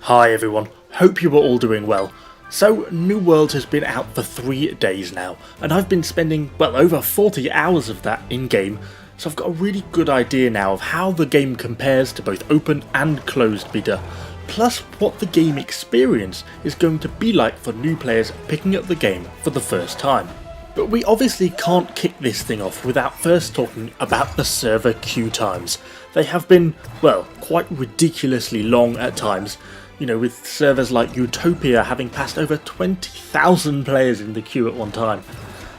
Hi everyone, hope you are all doing well. So, New World has been out for 3 days now, and I've been spending, well, over 40 hours of that in-game, so I've got a really good idea now of how the game compares to both open and closed beta, plus what the game experience is going to be like for new players picking up the game for the first time. But we obviously can't kick this thing off without first talking about the server queue times. They have been, well, quite ridiculously long at times. You know, with servers like Utopia having passed over 20,000 players in the queue at one time.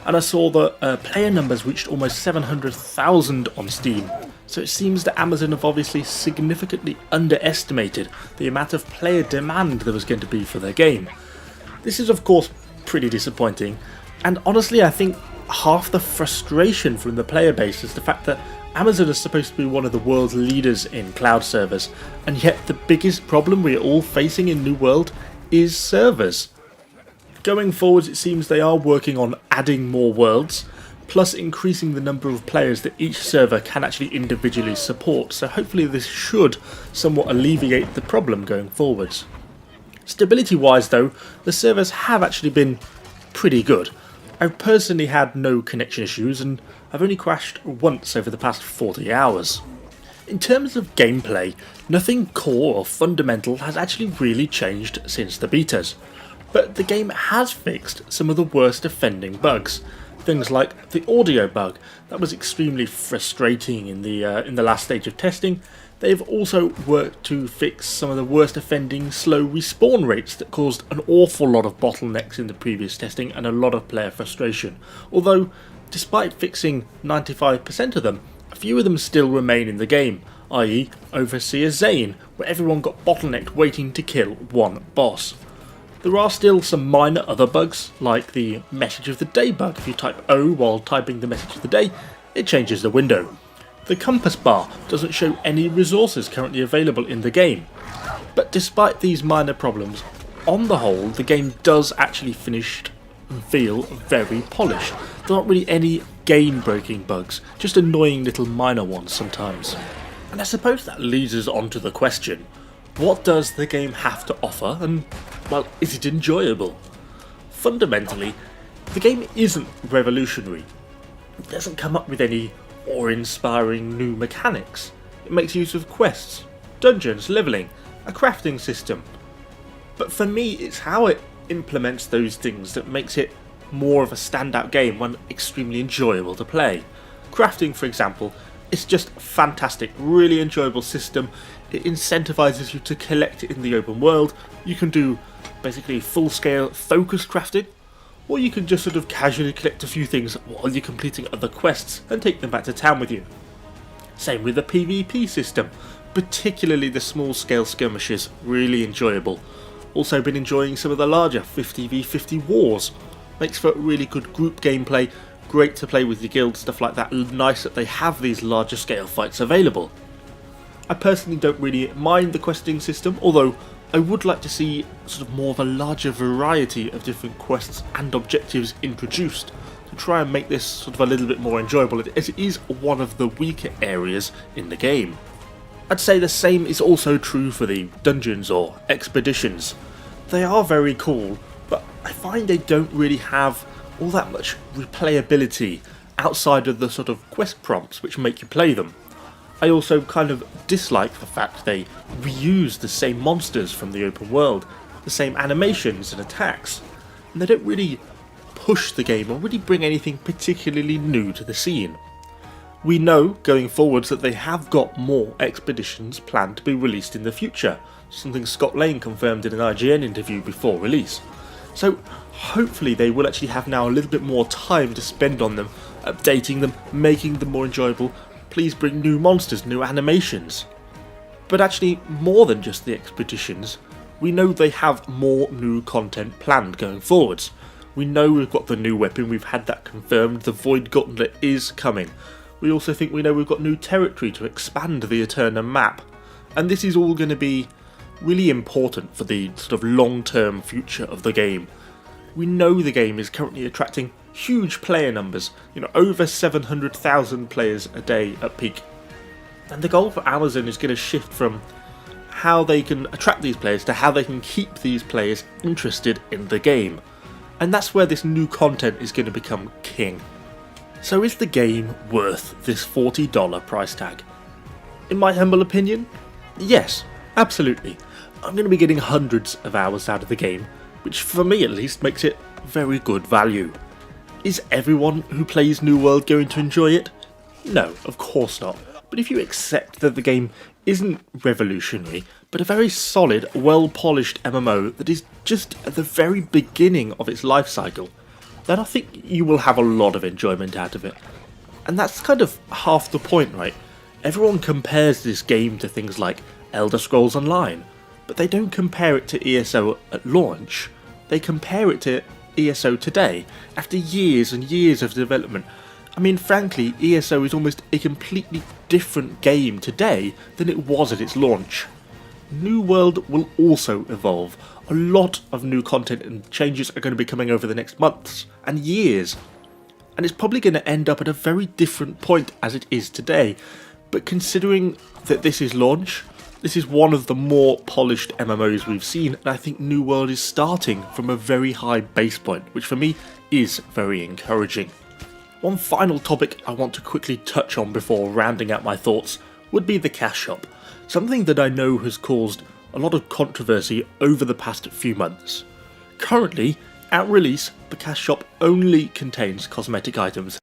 And I saw that player numbers reached almost 700,000 on Steam. So it seems that Amazon have obviously significantly underestimated the amount of player demand there was going to be for their game. This is of course pretty disappointing, and honestly I think half the frustration from the player base is the fact that Amazon is supposed to be one of the world's leaders in cloud servers, and yet the biggest problem we're all facing in New World is servers. Going forwards, it seems they are working on adding more worlds, plus increasing the number of players that each server can actually individually support, so hopefully this should somewhat alleviate the problem going forwards. Stability wise though, the servers have actually been pretty good. I've personally had no connection issues, and I've only crashed once over the past 40 hours. In terms of gameplay, nothing core or fundamental has actually really changed since the betas, but the game has fixed some of the worst offending bugs. Things like the audio bug that was extremely frustrating in the last stage of testing. They've also worked to fix some of the worst offending slow respawn rates that caused an awful lot of bottlenecks in the previous testing and a lot of player frustration. Although, despite fixing 95% of them, a few of them still remain in the game, i.e. Overseer Zane, where everyone got bottlenecked waiting to kill one boss. There are still some minor other bugs, like the message of the day bug. If you type O while typing the message of the day, it changes the window. The compass bar doesn't show any resources currently available in the game. But despite these minor problems, on the whole the game does actually finish and feel very polished. There aren't really any game-breaking bugs, just annoying little minor ones sometimes. And I suppose that leads us on to the question, what does the game have to offer, and, well, is it enjoyable? Fundamentally, the game isn't revolutionary. It doesn't come up with any awe-inspiring new mechanics. It makes use of quests, dungeons, levelling, a crafting system. But for me, it's how it implements those things that makes it more of a standout game, one extremely enjoyable to play. Crafting, for example, is just fantastic, really enjoyable system. It incentivizes you to collect it in the open world. You can do basically full-scale focused crafting, or you can just sort of casually collect a few things while you're completing other quests and take them back to town with you. Same with the PvP system, particularly the small scale skirmishes, really enjoyable. Also been enjoying some of the larger 50v50 wars. Makes for really good group gameplay, great to play with your guild, stuff like that. Nice that they have these larger scale fights available. I personally don't really mind the questing system, although I would like to see sort of more of a larger variety of different quests and objectives introduced to try and make this sort of a little bit more enjoyable, as it is one of the weaker areas in the game. I'd say the same is also true for the dungeons or expeditions. They are very cool, but I find they don't really have all that much replayability outside of the sort of quest prompts which make you play them. I also kind of dislike the fact they reuse the same monsters from the open world, the same animations and attacks, and they don't really push the game or really bring anything particularly new to the scene. We know going forwards that they have got more expeditions planned to be released in the future, something Scott Lane confirmed in an IGN interview before release. So hopefully they will actually have now a little bit more time to spend on them, updating them, making them more enjoyable. Please bring new monsters, new animations. But actually, more than just the expeditions, we know they have more new content planned going forwards. We know we've got the new weapon, we've had that confirmed, the Void Gauntlet is coming. We also think we know we've got new territory to expand the Eterna map. And this is all going to be really important for the sort of long-term future of the game. We know the game is currently attracting huge player numbers, over 700,000 players a day at peak. And the goal for Amazon is going to shift from how they can attract these players to how they can keep these players interested in the game. And that's where this new content is going to become king. So is the game worth this $40 price tag? In my humble opinion, yes, absolutely. I'm going to be getting hundreds of hours out of the game, which for me at least makes it very good value. Is everyone who plays New World going to enjoy it? No, of course not. But if you accept that the game isn't revolutionary, but a very solid, well-polished MMO that is just at the very beginning of its life cycle, then I think you will have a lot of enjoyment out of it. And that's kind of half the point, right? Everyone compares this game to things like Elder Scrolls Online, but they don't compare it to ESO at launch. They compare it to ESO today, after years and years of development. I mean, frankly, ESO is almost a completely different game today than it was at its launch. New World will also evolve. A lot of new content and changes are going to be coming over the next months and years. And it's probably going to end up at a very different point as it is today. But considering that this is launch, this is one of the more polished MMOs we've seen, and I think New World is starting from a very high base point, which for me is very encouraging. One final topic I want to quickly touch on before rounding out my thoughts would be the cash shop, something that I know has caused a lot of controversy over the past few months. Currently, at release, the cash shop only contains cosmetic items